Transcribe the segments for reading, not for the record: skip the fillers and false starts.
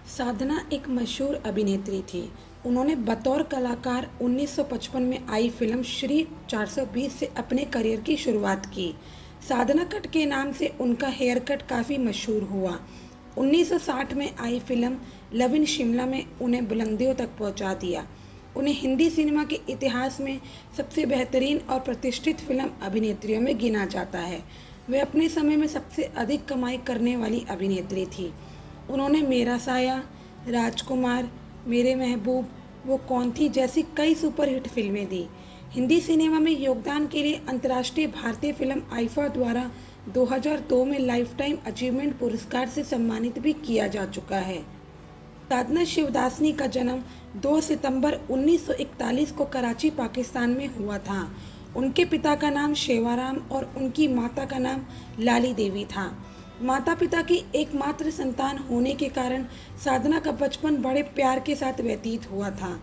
साधना एक मशहूर अभिनेत्री थी। उन्होंने बतौर कलाकार 1955 में आई फिल्म श्री 420 से अपने करियर की शुरुआत की। साधना कट के नाम से उनका हेयर कट काफ़ी मशहूर हुआ। 1960 में आई फिल्म लव इन शिमला में उन्हें बुलंदियों तक पहुंचा दिया। उन्हें हिंदी सिनेमा के इतिहास में सबसे बेहतरीन और प्रतिष्ठित फिल्म अभिनेत्रियों में गिना जाता है। वे अपने समय में सबसे अधिक कमाई करने वाली अभिनेत्री थी। उन्होंने मेरा साया, राजकुमार, मेरे महबूब, वो कौन थी जैसी कई सुपरहिट फिल्में दी। हिंदी सिनेमा में योगदान के लिए अंतर्राष्ट्रीय भारतीय फिल्म आईफा द्वारा 2002 में लाइफ टाइम अचीवमेंट पुरस्कार से सम्मानित भी किया जा चुका है। साधना शिवदासनी का जन्म 2 सितंबर 1941 को कराची, पाकिस्तान में हुआ था। उनके पिता का नाम शेवाराम और उनकी माता का नाम लाली देवी था। माता पिता की एकमात्र संतान होने के कारण साधना का बचपन बड़े प्यार के साथ व्यतीत हुआ था।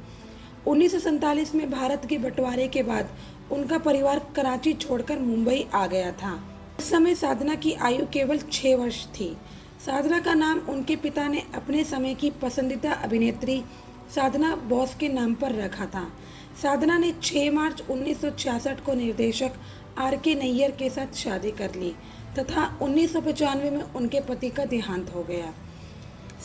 1947 में भारत के बंटवारे के बाद उनका परिवार कराची छोड़कर मुंबई आ गया था। उस समय साधना की आयु केवल 6 वर्ष थी। साधना का नाम उनके पिता ने अपने समय की पसंदीदा अभिनेत्री साधना बोस के नाम पर रखा था। साधना ने 6 मार्च 1966 को निर्देशक R.K. नैयर के साथ शादी कर ली तथा 1995 में उनके पति का देहांत हो गया।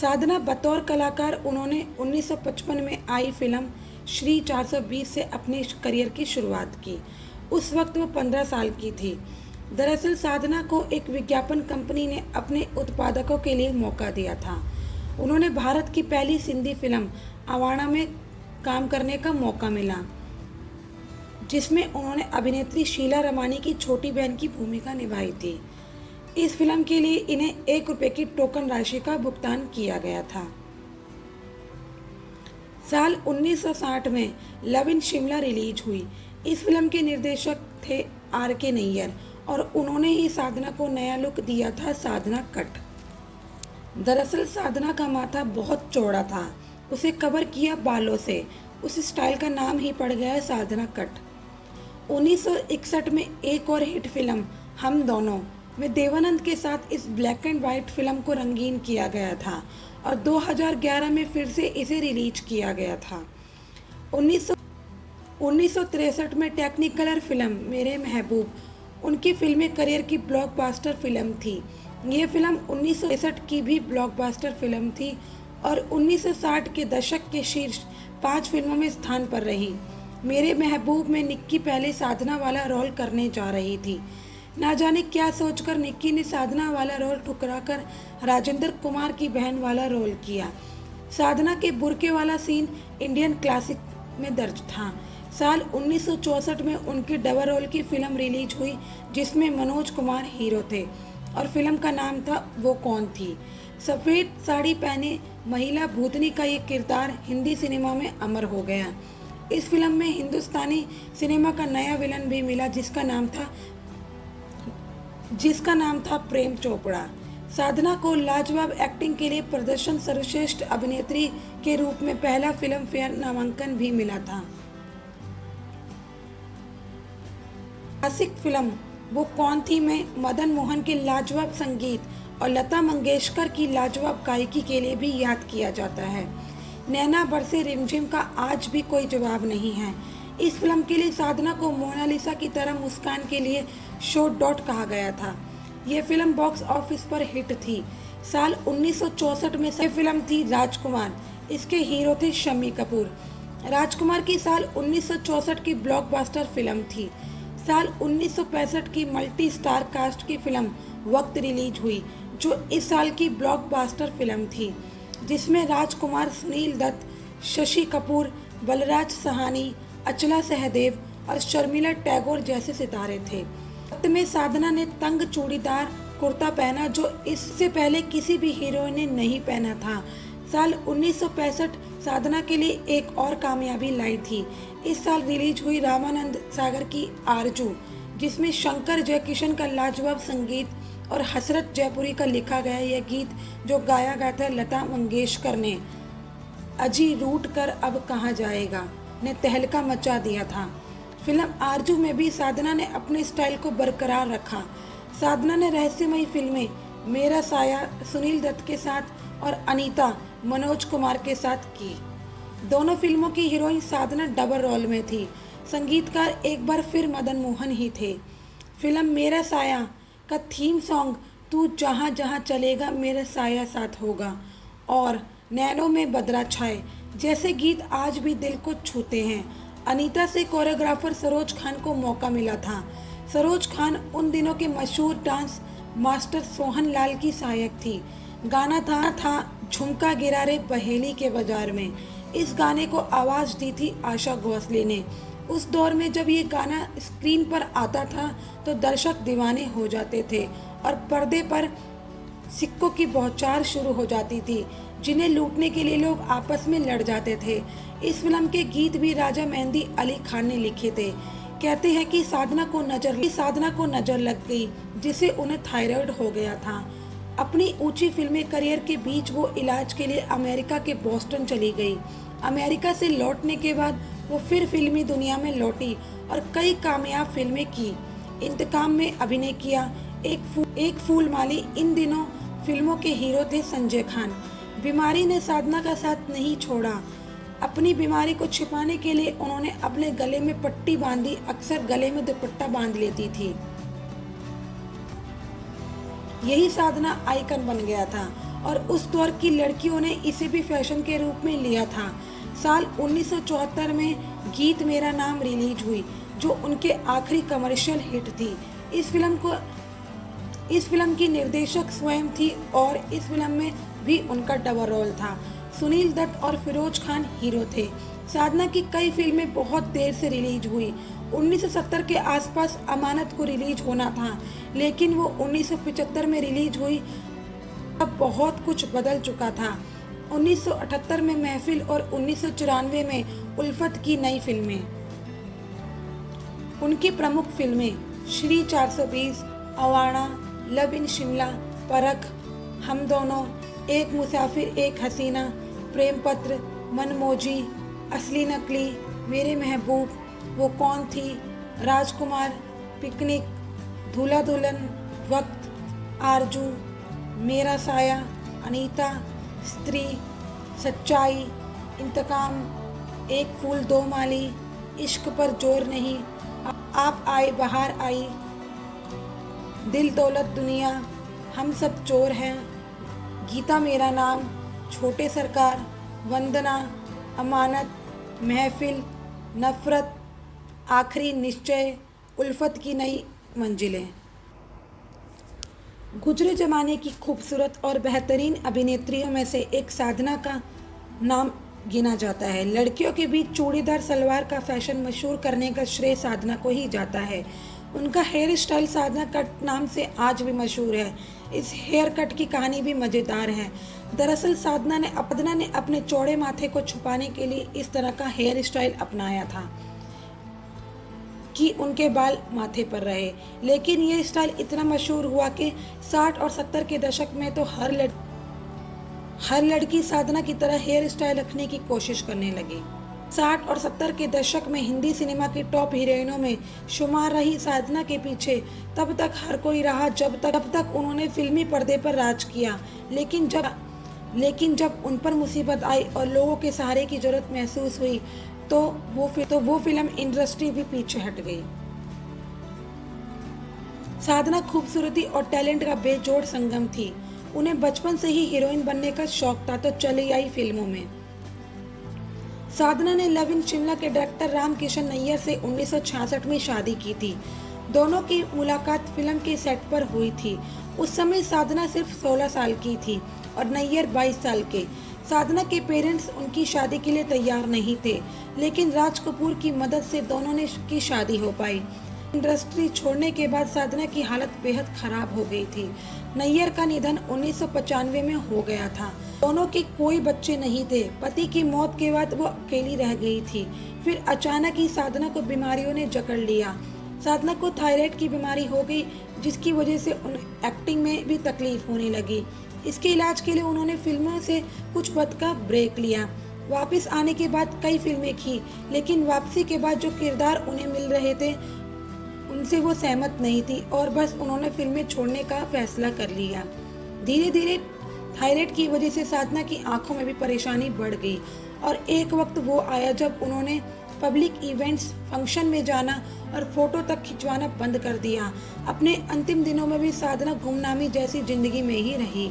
साधना बतौर कलाकार उन्होंने 1955 में आई फिल्म श्री 420 से अपने करियर की शुरुआत की। उस वक्त वो 15 साल की थी। दरअसल साधना को एक विज्ञापन कंपनी ने अपने उत्पादकों के लिए मौका दिया था। उन्होंने भारत की पहली सिंधी फिल्म आवाणा में काम करने का मौका मिला, जिसमें उन्होंने अभिनेत्री शीला रमानी की छोटी बहन की भूमिका निभाई थी। इस फिल्म के लिए इन्हें ₹1 की टोकन राशि का भुगतान किया गया था। साल 1960 में लव इन शिमला रिलीज हुई। इस फिल्म के निर्देशक थे R.K. नैयर और उन्होंने ही साधना को नया लुक दिया था, साधना कट। दरअसल साधना का माथा बहुत चौड़ा था, उसे कवर किया बालों से। उस स्टाइल का नाम ही पड़ गया साधना कट। 1961 में एक और हिट फिल्म हम दोनों में देवानंद के साथ इस ब्लैक एंड वाइट फिल्म को रंगीन किया गया था और 2011 में फिर से इसे रिलीज किया गया था। 1963 में टेक्निकलर फिल्म मेरे महबूब उनकी फिल्मी करियर की ब्लॉकबस्टर फिल्म थी। ये फिल्म 1963 की भी ब्लॉकबस्टर फिल्म थी और 1960 के दशक के शीर्ष 5 फिल्मों में स्थान पर रही। मेरे महबूब में निक्की पहले साधना वाला रोल करने जा रही थी। ना जाने क्या सोचकर निक्की ने साधना वाला रोल ठुकराकर राजेंद्र कुमार की बहन वाला रोल किया। साधना के बुर्के वाला सीन इंडियन क्लासिक में दर्ज था। साल 1964 में उनकी डबल रोल की फिल्म रिलीज हुई, जिसमें मनोज कुमार हीरो थे और फिल्म का नाम था वो कौन थी। सफ़ेद साड़ी पहने महिला भूतनी का ये किरदार हिंदी सिनेमा में अमर हो गया। इस फिल्म में हिंदुस्तानी सिनेमा का नया विलन भी मिला, जिसका नाम था प्रेम चोपड़ा। साधना को लाजवाब एक्टिंग के लिए प्रदर्शन सर्वश्रेष्ठ अभिनेत्री के रूप में पहला फिल्म फेयर नामांकन भी मिला था। क्लासिक फिल्म वो कौन थी में मदन मोहन के लाजवाब संगीत और लता मंगेशकर की लाजवाब गायकी के लिए भी याद किया जाता है। नैना बरसे रिमझिम का आज भी कोई जवाब नहीं है। इस फिल्म के लिए साधना को मोनालिसा की तरह मुस्कान के लिए शो डॉट कहा गया था। यह फिल्म बॉक्स ऑफिस पर हिट थी। साल 1964 में यह फिल्म थी राजकुमार। इसके हीरो थे शम्मी कपूर। राजकुमार की साल 1964 की ब्लॉकबस्टर फिल्म थी। साल 1965 की मल्टी स्टार कास्ट की फिल्म वक्त रिलीज हुई, जो इस साल की ब्लॉकबस्टर फिल्म थी, जिसमें राजकुमार, सुनील दत्त, शशि कपूर, बलराज सहानी, अचला सहदेव और शर्मिला टैगोर जैसे सितारे थे। वक्त में साधना ने तंग चूड़ीदार कुर्ता पहना, जो इससे पहले किसी भी हीरोइन ने नहीं पहना था। साल 1965 साधना के लिए एक और कामयाबी लाई थी। इस साल रिलीज हुई रामानंद सागर की आरजू, जिसमें शंकर जयकिशन का लाजवाब संगीत और हसरत जयपुरी का लिखा गया यह गीत, जो गाया गया था लता मंगेशकर ने, अजी रूठ कर अब कहाँ जाएगा, ने तहलका मचा दिया था। फिल्म आरजू में भी साधना ने अपने स्टाइल को बरकरार रखा। साधना ने रहस्यमयी फिल्में मेरा साया सुनील दत्त के साथ और अनीता मनोज कुमार के साथ की। दोनों फिल्मों की हीरोइन साधना डबल रोल में थी। संगीतकार एक बार फिर मदन मोहन ही थे। फिल्म मेरा साया का थीम सॉन्ग तू जहाँ जहाँ चलेगा मेरा साया साथ होगा और नैनों में बदरा छाए जैसे गीत आज भी दिल को छूते हैं। अनीता से कोरियोग्राफर सरोज खान को मौका मिला था। सरोज खान उन दिनों के मशहूर डांस मास्टर सोहन लाल की सहायक थी। गाना था झुमका गिरा रे पहेली के बाजार में। इस गाने को आवाज़ दी थी आशा भोसले ने। उस दौर में जब ये गाना स्क्रीन पर आता था तो दर्शक दीवाने हो जाते थे और पर्दे पर सिक्कों की बौछार शुरू हो जाती थी, जिन्हें लूटने के लिए लोग आपस में लड़ जाते थे। इस फिल्म के गीत भी राजा मेहंदी अली खान ने लिखे थे। कहते हैं कि साधना को नजर लग गई, जिसे उन्हें थायराइड हो गया था। अपनी ऊंची फिल्मी करियर के बीच वो इलाज के लिए अमेरिका के बोस्टन चली गई। अमेरिका से लौटने के बाद वो फिर फिल्मी दुनिया में लौटी और कई कामयाब फिल्में की। इंतकाम में अभिनय किया, एक फूल माली। इन दिनों फिल्मों के हीरो थे संजय खान। बीमारी ने साधना का साथ नहीं छोड़ा। अपनी बीमारी को छिपाने के लिए उन्होंने अपने गले में पट्टी बांधी, अक्सर गले में दुपट्टा बांध लेती थी। यही साधना आइकन बन गया था और उस दौर की लड़कियों ने इसे भी फैशन के रूप में लिया था। साल 1974 में गीत मेरा नाम रिलीज हुई, जो उनके आखिरी कमर्शियल हिट थी। इस फिल्म की निर्देशक स्वयं थी और इस फिल्म में भी उनका डबल रोल था। सुनील दत्त और फिरोज खान हीरो थे। साधना की कई फिल्में बहुत देर से रिलीज हुई। 1970 के आसपास अमानत को रिलीज होना था, लेकिन वो 1975 में रिलीज हुई। अब बहुत कुछ बदल चुका था। 1978 में महफिल और 1994 में उल्फत की नई फिल्में। उनकी प्रमुख फिल्में श्री 420, अवाना, लव इन शिमला, परख, हम दोनों, एक मुसाफिर एक हसीना, प्रेम पत्र, मनमोजी, असली नकली, मेरे महबूब, वो कौन थी, राजकुमार, पिकनिक, दूल्हा दुल्हन, वक्त, आरजू, मेरा साया, अनीता, स्त्री, सच्चाई, इंतकाम, एक फूल दो माली, इश्क पर जोर नहीं, आप आए बहार आई, दिल दौलत दुनिया, हम सब चोर हैं, गीता मेरा नाम, छोटे सरकार, वंदना, अमानत, महफिल, नफरत, आखिरी निश्चय, उल्फत की नई मंजिलें। गुजरे जमाने की खूबसूरत और बेहतरीन अभिनेत्रियों में से एक साधना का नाम गिना जाता है। लड़कियों के बीच चूड़ीदार सलवार का फैशन मशहूर करने का श्रेय साधना को ही जाता है। उनका हेयर स्टाइल साधना कट नाम से आज भी मशहूर है। इस हेयर कट की कहानी भी मज़ेदार है। दरअसल साधना ने अपने चौड़े माथे को छुपाने के लिए इस तरह का हेयर स्टाइल अपनाया था कि उनके बाल माथे पर रहे, लेकिन ये स्टाइल इतना मशहूर हुआ कि 60 और 70 के दशक में तो हर लड़की साधना की तरह हेयर स्टाइल रखने की कोशिश करने लगी। 60 और 70 के दशक में हिंदी सिनेमा की टॉप हीरोइनों में शुमार रही साधना के पीछे तब तक हर कोई रहा जब तक उन्होंने फिल्मी पर्दे पर राज किया। लेकिन जब उन पर मुसीबत आई और लोगों के सहारे की जरूरत महसूस हुई तो वो फिल्म इंडस्ट्री भी पीछे हट गई। साधना खूबसूरती और टैलेंट का बेजोड़ संगम थी। उन्हें बचपन से ही हीरोइन बनने का शौक था, तो चली आई फिल्मों में। साधना ने लव इन शिमला के डायरेक्टर राम किशन नैयर से 1966 में शादी की थी। दोनों की मुलाकात फिल्म के सेट पर हुई थी। उस समय साधना सिर्फ 16 साल की थी और नैयर 22 साल के। साधना के पेरेंट्स उनकी शादी के लिए तैयार नहीं थे, लेकिन राज कपूर की मदद से दोनों की शादी हो पाई। इंडस्ट्री छोड़ने के बाद साधना की हालत बेहद खराब हो गई थी। नैयर का निधन 1995 में हो गया था। दोनों के कोई बच्चे नहीं थे। पति की मौत के बाद वो अकेली रह गई थी। फिर अचानक ही साधना को बीमारियों ने जकड़ लिया। साधना को थायराइड की बीमारी हो गई, जिसकी वजह से उन्हें एक्टिंग में भी तकलीफ होने लगी। इसके इलाज के लिए उन्होंने फिल्मों से कुछ वक्त का ब्रेक लिया। वापस आने के बाद कई फिल्में की, लेकिन वापसी के बाद जो किरदार उन्हें मिल रहे थे उनसे वो सहमत नहीं थी और बस उन्होंने फिल्में छोड़ने का फैसला कर लिया। धीरे धीरे थायराइड की वजह से साधना की आंखों में भी परेशानी बढ़ गई और एक वक्त वो आया जब उन्होंने पब्लिक इवेंट्स, फंक्शन में जाना और फोटो तक खिंचवाना बंद कर दिया। अपने अंतिम दिनों में भी साधना गुमनामी जैसी जिंदगी में ही रही।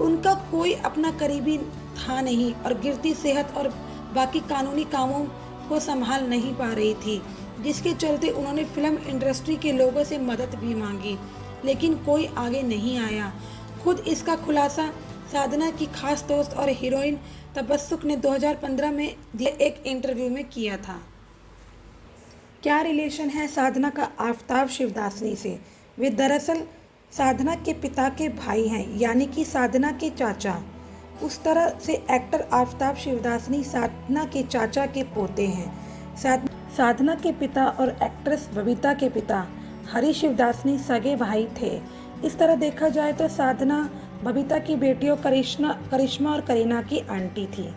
उनका कोई अपना करीबी था नहीं और गिरती सेहत और बाकी कानूनी कामों को संभाल नहीं पा रही थी, जिसके चलते उन्होंने फिल्म इंडस्ट्री के लोगों से मदद भी मांगी, लेकिन कोई आगे नहीं आया। खुद इसका खुलासा साधना की खास दोस्त और हीरोइन तबस्सुम ने 2015 में दिए एक इंटरव्यू में किया था। क्या रिलेशन है साधना का आफताब शिवदासनी से? वे दरअसल साधना के पिता के भाई हैं, यानी कि साधना के चाचा। उस तरह से एक्टर आफताब शिवदासनी साधना के चाचा के पोते हैं। साधना के पिता और एक्ट्रेस बबीता के पिता हरी शिवदासनी सगे भाई थे। इस तरह देखा जाए तो साधना बबीता की बेटियों करिश्मा और करीना की आंटी थी।